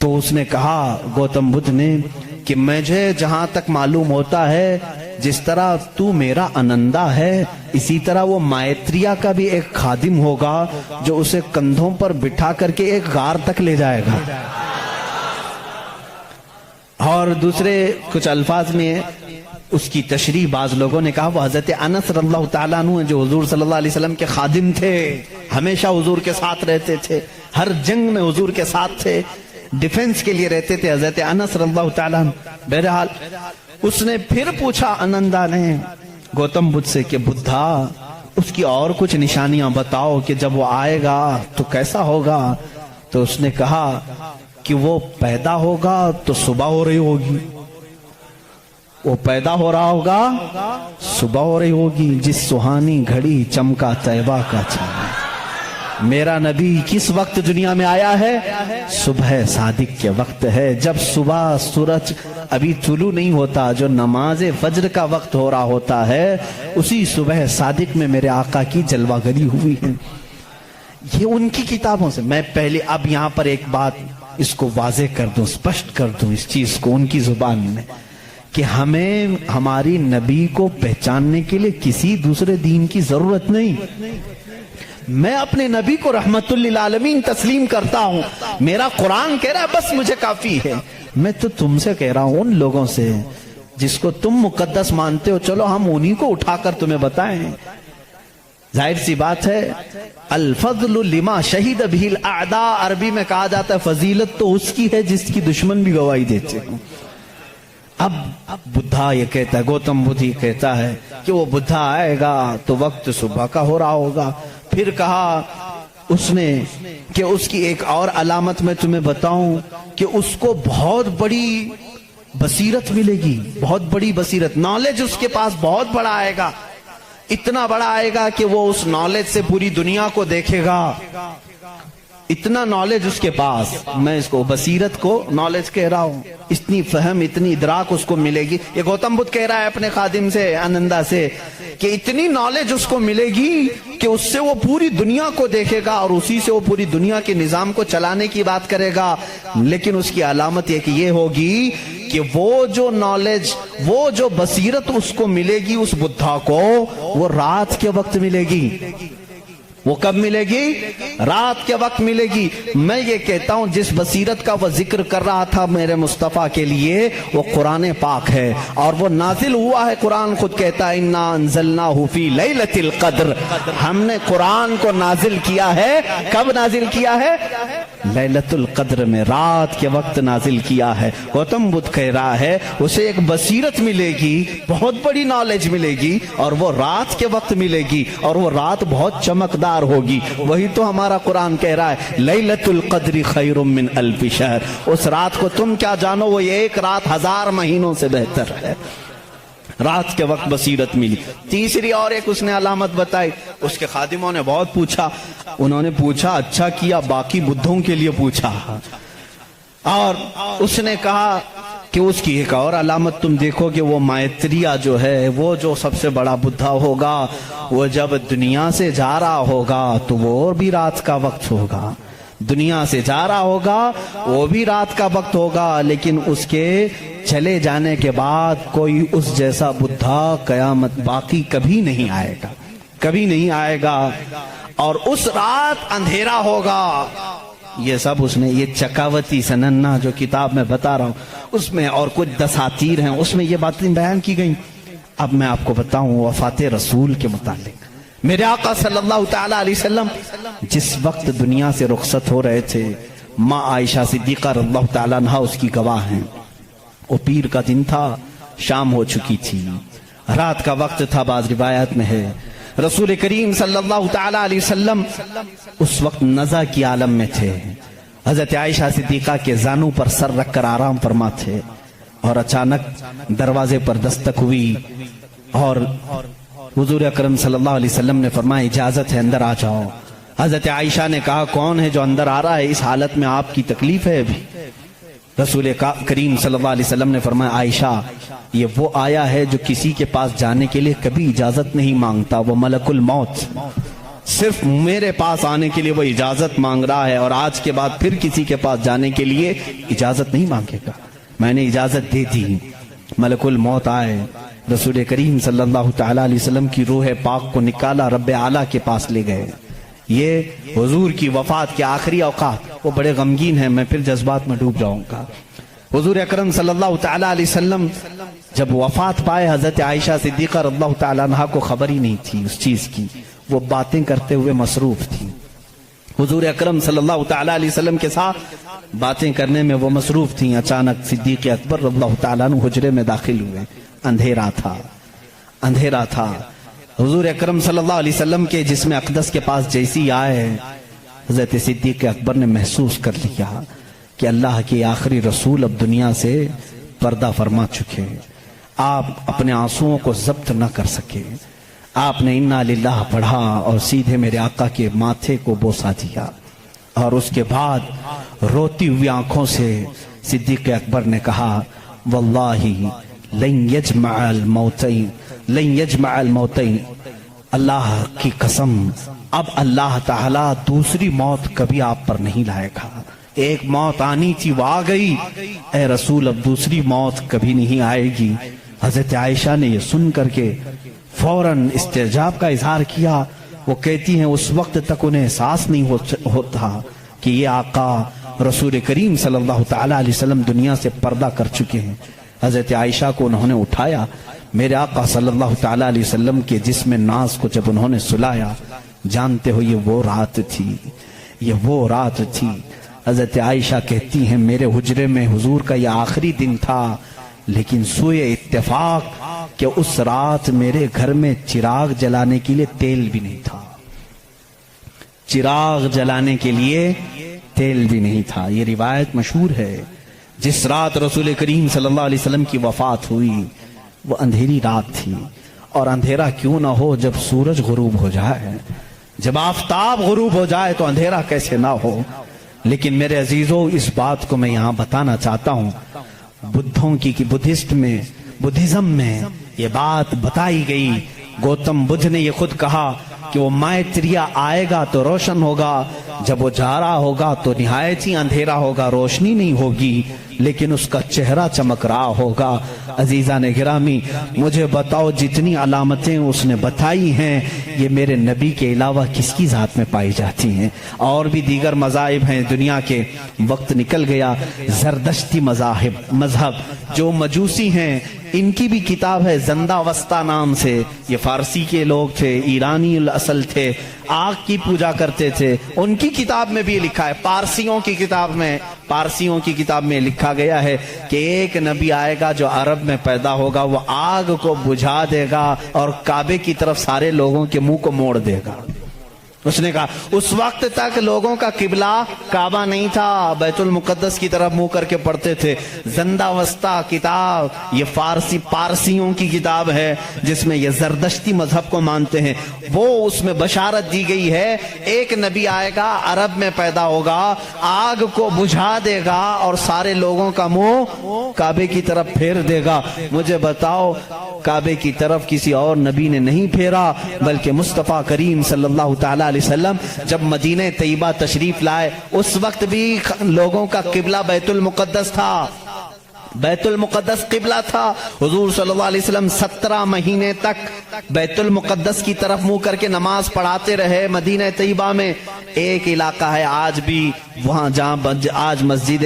تو اس نے کہا گوتم بدھ نے کہ مجھے جہاں تک معلوم ہوتا ہے جس طرح تو میرا انندا ہے اسی طرح وہ مائتریا کا بھی ایک خادم ہوگا جو اسے کندھوں پر بٹھا کر کے ایک غار تک لے جائے گا. اور دوسرے کچھ الفاظ میں اس کی تشریح بعض لوگوں نے کہا وہ حضرت انس رضی اللہ تعالیٰ عنہ جو حضور صلی اللہ علیہ وسلم کے خادم تھے, ہمیشہ حضور کے ساتھ رہتے تھے, ہر جنگ میں حضور کے ساتھ تھے, ڈیفنس کے لیے رہتے تھے حضرت انس رضی اللہ تعالیٰ عنہ. بہرحال اس نے پھر پوچھا انندا نے گوتم بدھ سے کہ بدھا اس کی اور کچھ نشانیاں بتاؤ کہ جب وہ آئے گا تو کیسا ہوگا. تو اس نے کہا کہ وہ پیدا ہوگا تو صبح ہو رہی ہوگی, وہ پیدا ہو رہا ہوگا صبح ہو رہی ہوگی, جس سہانی گھڑی چمکا طیبہ کا چاند. میرا نبی کس وقت دنیا میں آیا ہے؟ صبح صادق کے وقت ہے, جب صبح سورج ابھی طلوع نہیں ہوتا, جو نماز فجر کا وقت ہو رہا ہوتا ہے, اسی صبح صادق میں میرے آقا کی جلوہ گری ہوئی ہے. یہ ان کی کتابوں سے. میں پہلے اب یہاں پر ایک بات اس کو واضح کر دوں, اسپشٹ کر دوں اس چیز کو ان کی زبان میں, کہ ہمیں ہماری نبی کو پہچاننے کے لیے کسی دوسرے دین کی ضرورت نہیں. میں اپنے نبی کو رحمت للعالمین تسلیم کرتا ہوں, میرا قرآن کہہ رہا ہے بس مجھے کافی ہے. میں تو تم سے کہہ رہا ہوں, ان لوگوں سے جس کو تم مقدس مانتے ہو, چلو ہم انہی کو اٹھا کر تمہیں بتائیں. ظاہر سی بات ہے الفضل لما شہید بہ الاعداء, عربی میں کہا جاتا ہے فضیلت تو اس کی ہے جس کی دشمن بھی گواہی دیتے ہیں. اب بدھا یہ کہتا ہے, گوتم بدھ یہ کہتا ہے کہ وہ بدھا آئے گا تو وقت صبح کا ہو رہا ہوگا. پھر کہا اس نے کہ اس کی ایک اور علامت میں تمہیں بتاؤں کہ اس کو بہت بڑی بصیرت ملے گی, بہت بڑی بصیرت, نالج اس کے پاس بہت بڑا آئے گا, اتنا بڑا آئے گا کہ وہ اس نالج سے پوری دنیا کو دیکھے گا. اتنا نالج اس کے پاس, میں اس کو بصیرت کو نالج کہہ رہا ہوں, اتنی فہم اتنی ادراک اس کو ملے گی. یہ گوتم بدھ کہہ رہا ہے اپنے خادم سے انندا سے کہ اتنی نالج اس کو ملے گی کہ اس سے وہ پوری دنیا کو دیکھے گا اور اسی سے وہ پوری دنیا کے نظام کو چلانے کی بات کرے گا. لیکن اس کی علامت یہ کہ یہ ہوگی کہ وہ جو نالج, وہ جو بصیرت اس کو ملے گی اس بدھا کو, وہ رات کے وقت ملے گی. وہ کب ملے گی؟ رات کے وقت ملے گی. میں یہ کہتا ہوں جس بصیرت کا وہ ذکر کر رہا تھا میرے مصطفیٰ کے لیے, وہ قرآن پاک ہے اور وہ نازل ہوا ہے. قرآن خود کہتا ہے انا انزلناہ فی لیلۃ القدر, ہم نے قرآن کو نازل کیا ہے. کب نازل کیا ہے؟ لیلۃ القدر میں, رات کے وقت نازل کیا ہے. گوتم بدھ کہہ رہا ہے اسے ایک بصیرت ملے گی, بہت بڑی نالج ملے گی, اور وہ رات کے وقت ملے گی, اور وہ رات بہت چمکدار ہوگی. وہی تو ہمارا قرآن کہہ رہا ہے لیلۃ القدر خیر من الف شہر. اس رات کو تم کیا جانو, وہ ایک رات 1000 مہینوں سے بہتر ہے. رات کے وقت بصیرت ملی. تیسری اور ایک اس نے علامت بتائی. اس کے خادموں نے بہت پوچھا, انہوں نے پوچھا اچھا کیا, باقی بدھوں کے لیے پوچھا, اور اس نے کہا کہ اس کی ایک اور علامت تم دیکھو کہ وہ مائتریا جو ہے, وہ جو سب سے بڑا بدھا ہوگا, وہ جب دنیا سے جا رہا ہوگا تو وہ بھی رات کا وقت ہوگا. دنیا سے جا رہا ہوگا وہ بھی رات کا وقت ہوگا, لیکن اس کے چلے جانے کے بعد کوئی اس جیسا بدھا قیامت باقی کبھی نہیں آئے گا, کبھی نہیں آئے گا. اور اس رات اندھیرا ہوگا. یہ سب اس نے, یہ چکاوتی سننا جو کتاب میں بتا رہا ہوں اس میں اور کچھ دساتیر ہیں, اس میں یہ باتیں بیان کی گئیں. اب میں آپ کو بتاؤں وفات رسول کے متعلق. میرے آقا صلی اللہ تعالیٰ علیہ وسلم جس وقت دنیا سے رخصت ہو رہے تھے, ماں عائشہ صدیقہ رضی اللہ تعالیٰ عنہا اس کی گواہ ہیں. وہ پیر کا دن تھا, شام ہو چکی تھی, رات کا وقت تھا, بعض روایات میں ہے. رسول کریم صلی اللہ تعالیٰ علیہ وسلم اس وقت نزع کی عالم میں تھے. حضرت عائشہ صدیقہ کے زانوں پر سر رکھ کر آرام فرما تھے, اور اچانک دروازے پر دستک ہوئی, اور حضور اکرم صلی اللہ علیہ وسلم نے فرمایا اجازت ہے اندر آ جاؤ. حضرت عائشہ نے کہا کون ہے جو اندر آ رہا ہے, اس حالت میں آپ کی تکلیف ہے ابھی. رسول کریم صلی اللہ علیہ وسلم نے فرمایا عائشہ یہ وہ آیا ہے جو کسی کے پاس جانے کے لیے کبھی اجازت نہیں مانگتا, وہ ملک الموت صرف میرے پاس آنے کے لیے وہ اجازت مانگ رہا ہے اور آج کے بعد پھر کسی کے پاس جانے کے لیے اجازت نہیں مانگے گا۔ میں نے اجازت دے دی، ملک الموت آئے، رسول کریم صلی اللہ تعالی علیہ وسلم کی روح پاک کو نکالا، رب اعلیٰ کے پاس لے گئے۔ یہ حضور کی وفات کے آخری اوقات، وہ بڑے غمگین ہیں، میں پھر جذبات میں ڈوب جاؤں گا۔ حضور اکرم صلی اللہ تعالی علیہ وسلم جب وفات پائے، حضرت عائشہ صدیقہ رضی اللہ تعالیٰ عنہا کو خبر ہی نہیں تھی اس چیز کی، وہ باتیں کرتے ہوئے مصروف تھی۔ حضور اکرم صلی اللہ تعالی علیہ وسلم کے ساتھ باتیں کرنے میں وہ مصروف تھیں۔ اچانک صدیق اکبر رضی اللہ تعالیٰ عنہ حجرے میں داخل ہوئے، اندھیرا تھا۔ حضور اکرم صلی اللہ علیہ وسلم کے جسم اقدس کے پاس جیسی آئے، حضرت صدیق اکبر نے محسوس کر لیا کہ اللہ کے آخری رسول اب دنیا سے پردہ فرما چکے۔ آپ اپنے آنسوؤں کو ضبط نہ کر سکے، آپ نے انا للہ پڑھا اور سیدھے میرے آقا کے ماتھے کو بوسا دیا، اور اس کے بعد روتی ہوئی آنکھوں سے صدیق اکبر نے کہا واللہ لن یجمع الموتین، اللہ کی قسم اب اللہ تعالیٰ دوسری موت کبھی آپ پر نہیں لائے گا۔ ایک موت آنی تھی وہ آ گئی، اے رسول اب دوسری موت کبھی نہیں آئے گی۔ حضرت عائشہ نے یہ سن کر کے فوراً استعجاب کا اظہار کیا۔ وہ کہتی ہیں اس وقت تک انہیں احساس نہیں ہوتا کہ یہ آقا رسول کریم صلی اللہ تعالی علیہ وسلم دنیا سے پردہ کر چکے ہیں۔ حضرت عائشہ کو انہوں نے اٹھایا، میرے آقا صلی اللہ تعالی علیہ وسلم کے جسم ناز کو جب انہوں نے سلایا، جانتے ہو یہ وہ رات تھی۔ حضرت عائشہ کہتی ہیں میرے حجرے میں حضور کا یہ آخری دن تھا، لیکن سوئے اتفاق کہ اس رات میرے گھر میں چراغ جلانے کے لیے تیل بھی نہیں تھا، یہ روایت مشہور ہے۔ جس رات رسول کریم صلی اللہ علیہ وسلم کی وفات ہوئی وہ اندھیری رات تھی، اور اندھیرا کیوں نہ ہو جب سورج غروب ہو جائے، جب آفتاب غروب ہو جائے تو اندھیرا کیسے نہ ہو۔ لیکن میرے عزیزوں اس بات کو میں یہاں بتانا چاہتا ہوں، بدھزم میں یہ بات بتائی گئی۔ گوتم بدھ نے یہ خود کہا کہ وہ مائتریہ آئے گا تو روشن ہوگا، جب وہ جا رہا ہوگا تو نہایت ہی اندھیرا ہوگا، روشنی نہیں ہوگی، لیکن اس کا چہرہ چمک رہا ہوگا۔ عزیزان گرامی مجھے بتاؤ جتنی علامتیں اس نے بتائی ہیں یہ میرے نبی کے علاوہ کس کی ذات میں پائی جاتی ہیں؟ اور بھی دیگر مذاہب ہیں دنیا کے، وقت نکل گیا۔ زردشتی مذہب جو مجوسی ہیں ان کی بھی کتاب ہے زندہ وسطہ نام سے، یہ فارسی کے لوگ تھے، ایرانی الاصل تھے، آگ کی پوجا کرتے تھے، ان کی کتاب میں بھی لکھا ہے، پارسیوں کی کتاب میں لکھا گیا ہے کہ ایک نبی آئے گا جو عرب میں پیدا ہوگا، وہ آگ کو بجھا دے گا اور کعبے کی طرف سارے لوگوں کے منہ کو موڑ دے گا۔ اس نے کہا اس وقت تک لوگوں کا قبلہ کعبہ نہیں تھا، بیت المقدس کی طرف منہ کر کے پڑھتے تھے۔ زندہ وسطہ کتاب یہ پارسیوں کی کتاب ہے جس میں یہ زردشتی مذہب کو مانتے ہیں، وہ اس میں بشارت دی گئی ہے ایک نبی آئے گا، عرب میں پیدا ہوگا، آگ کو بجھا دے گا اور سارے لوگوں کا منہ کعبے کی طرف پھیر دے گا۔ مجھے بتاؤ کعبے کی طرف کسی اور نبی نے نہیں پھیرا، بلکہ مصطفیٰ کریم صلی اللہ تعالی علیہ وسلم جب مدینہ طیبہ تشریف لائے اس وقت بھی لوگوں کا قبلہ بیت المقدس تھا، بیت المقدس قبلہ تھا۔ حضور صلی اللہ علیہ وسلم 17 مہینے تک بیت المقدس کی طرف منہ کر کے نماز پڑھاتے رہے۔ مدینہ طیبہ میں ایک علاقہ ہے آج بھی وہاں جہاں آج مسجد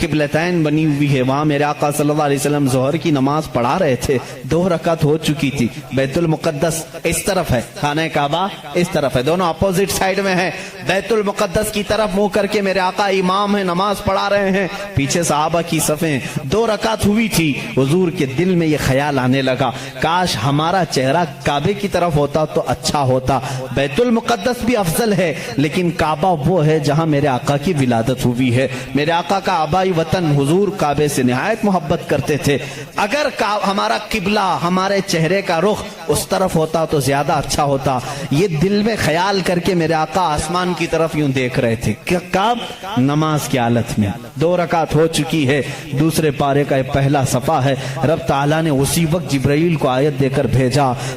قبلتین بنی ہوئی ہے، وہاں میرے آقا صلی اللہ علیہ وسلم ظہر کی نماز پڑھا رہے تھے، 2 رکعت ہو چکی تھی۔ بیت المقدس اس طرف ہے، خانہ کعبہ اس طرف ہے، دونوں اپوزٹ سائیڈ میں ہیں۔ بیت المقدس کی طرف منہ کر کے میرے آقا امام ہیں، نماز پڑھا رہے ہیں، پیچھے صحابہ کی صفیں، 2 رکعت ہوئی تھی۔ حضور کے دل میں یہ خیال آنے لگا کاش ہمارا چہرہ کعبے کی طرف ہوتا تو اچھا ہوتا۔ بیت المقدس بھی افضل ہے لیکن کعبہ وہ ہے جہاں میرے آقا کی ولادت ہوئی ہے، میرے آقا کا آبائی وطن۔ حضور کعبے سے نہایت محبت کرتے تھے، اگر ہمارا قبلہ ہمارے چہرے کا رخ اس طرف ہوتا تو زیادہ اچھا ہوتا۔ یہ دل میں خیال کر کے میرے آقا آسمان کی طرف یوں دیکھ رہے تھے، کب نماز کی حالت میں 2 رکعت ہو چکی ہے، دوسرے پارے کا پہلا صفحہ ہے۔ رب تعالیٰ نے اسی وقت جبرائیل کو آیت دے کر بھیجا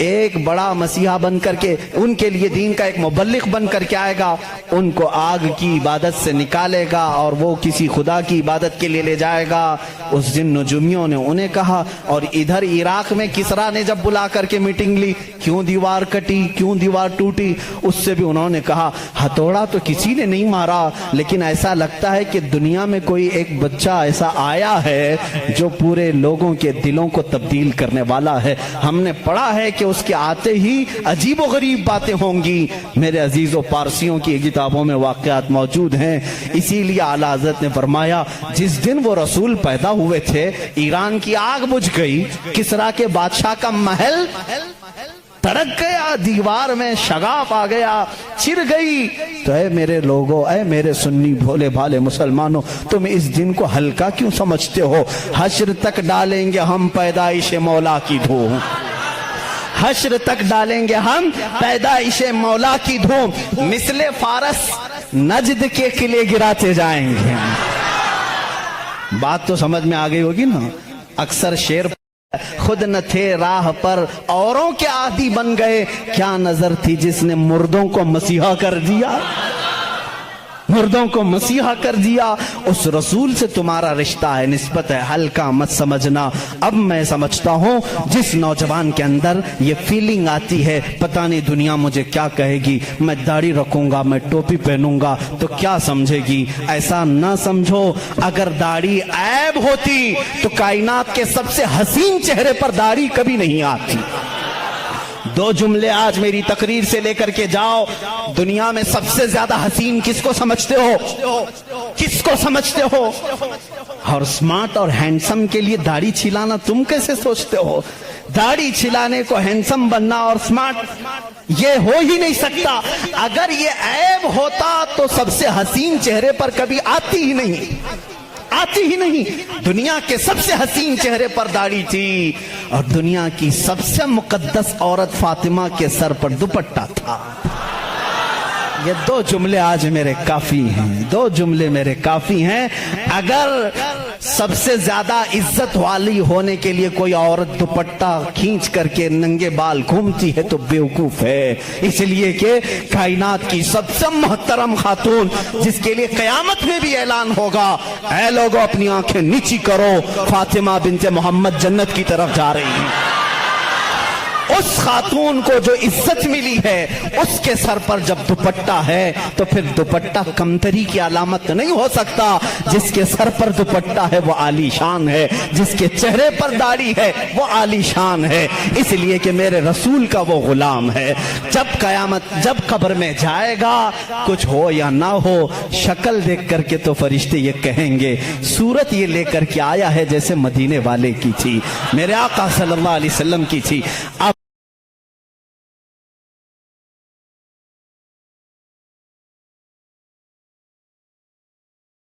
ایک بڑا مسیحا بن کر کے, ان کے لیے دین کا ایک مبلغ بن کر کے آئے گا, ان کو آگ کی عبادت سے نکالے گا اور وہ کسی خدا کی عبادت کے لیے لے جائے گا. اس دن نجومیوں نے انہیں کہا, اور ادھر عراق میں کسرا نے جب بلا کر کے میٹنگ لی, کیوں دیوار کٹی, کیوں دیوار ٹوٹی, اس سے بھی انہوں نے کہا ہتھوڑا تو کسی نے نہیں مارا, لیکن ایسا لگتا ہے کہ دنیا میں کوئی ایک بچہ ایسا آیا ہے جو پورے لوگوں کے دلوں کو تبدیل کرنے والا ہے. ہم نے پڑھا ہے کہ اس کے آتے ہی عجیب و غریب باتیں ہوں گی. میرے عزیزوں, پارسیوں کی کتابوں میں واقعات موجود ہیں. اسی لیے اعلیٰ حضرت نے فرمایا جس دن وہ رسول پیدا ہوئے تھے ایران کی آگ بجھ گئی, کسرا کے بادشاہ کا محل تڑک گیا, دیوار میں شگاف آ گیا, چر گئی. تو اے میرے لوگوں, اے میرے سنی بھولے بھالے مسلمانوں, تم اس دن کو ہلکا کیوں سمجھتے ہو؟ حشر تک ڈالیں گے ہم پیدائش مولا کی دھوم, حشر تک ڈالیں گے ہم پیدائش مولا کی دھوم, مثل فارس نجد کے قلعے گراتے جائیں گے. بات تو سمجھ میں آ گئی ہوگی نا. اکثر شعر خود نہ تھے راہ پر اوروں کے عادی بن گئے, کیا نظر تھی جس نے مردوں کو مسیحا کر دیا, مردوں کو مسیحا کر دیا. اس رسول سے تمہارا رشتہ ہے, نسبت ہے, ہلکا مت سمجھنا. اب میں سمجھتا ہوں جس نوجوان کے اندر یہ فیلنگ آتی ہے پتہ نہیں دنیا مجھے کیا کہے گی, میں داڑھی رکھوں گا, میں ٹوپی پہنوں گا تو کیا سمجھے گی, ایسا نہ سمجھو. اگر داڑھی عیب ہوتی تو کائنات کے سب سے حسین چہرے پر داڑھی کبھی نہیں آتی. دو جملے آج میری تقریر سے لے کر کے جاؤ. دنیا میں سب سے زیادہ حسین کس کو سمجھتے ہو, کس کو سمجھتے ہو؟ اور سمارٹ اور ہینڈسم کے لیے داڑھی چھلانا تم کیسے سوچتے ہو؟ داڑھی چھلانے کو ہینڈسم بننا اور سمارٹ یہ ہو ہی نہیں سکتا. اگر یہ عیب ہوتا تو سب سے حسین چہرے پر کبھی آتی ہی نہیں, آتی ہی نہیں. دنیا کے سب سے حسین چہرے پر داڑھی تھی, اور دنیا کی سب سے مقدس عورت فاطمہ کے سر پر دوپٹہ تھا. یہ دو جملے آج میرے کافی ہیں, دو جملے میرے کافی ہیں. اگر سب سے زیادہ عزت والی ہونے کے لیے کوئی عورت دوپٹہ کھینچ کر کے ننگے بال گھومتی ہے تو بیوقوف ہے. اس لیے کہ کائنات کی سب سے محترم خاتون جس کے لیے قیامت میں بھی اعلان ہوگا, اے لوگوں اپنی آنکھیں نیچی کرو, فاطمہ بنت محمد جنت کی طرف جا رہی ہیں. اس خاتون کو جو عزت ملی ہے اس کے سر پر جب دوپٹہ ہے تو پھر دوپٹہ کمتری کی علامت نہیں ہو سکتا. جس کے سر پر دوپٹہ ہے وہ عالی شان ہے, جس کے چہرے پر داڑھی ہے وہ عالی شان ہے. اس لیے کہ میرے رسول کا وہ غلام ہے. جب قیامت, جب قبر میں جائے گا, کچھ ہو یا نہ ہو, شکل دیکھ کر کے تو فرشتے یہ کہیں گے صورت یہ لے کر کے آیا ہے جیسے مدینے والے کی تھی, میرے آقا صلی اللہ علیہ وسلم کی تھی. اب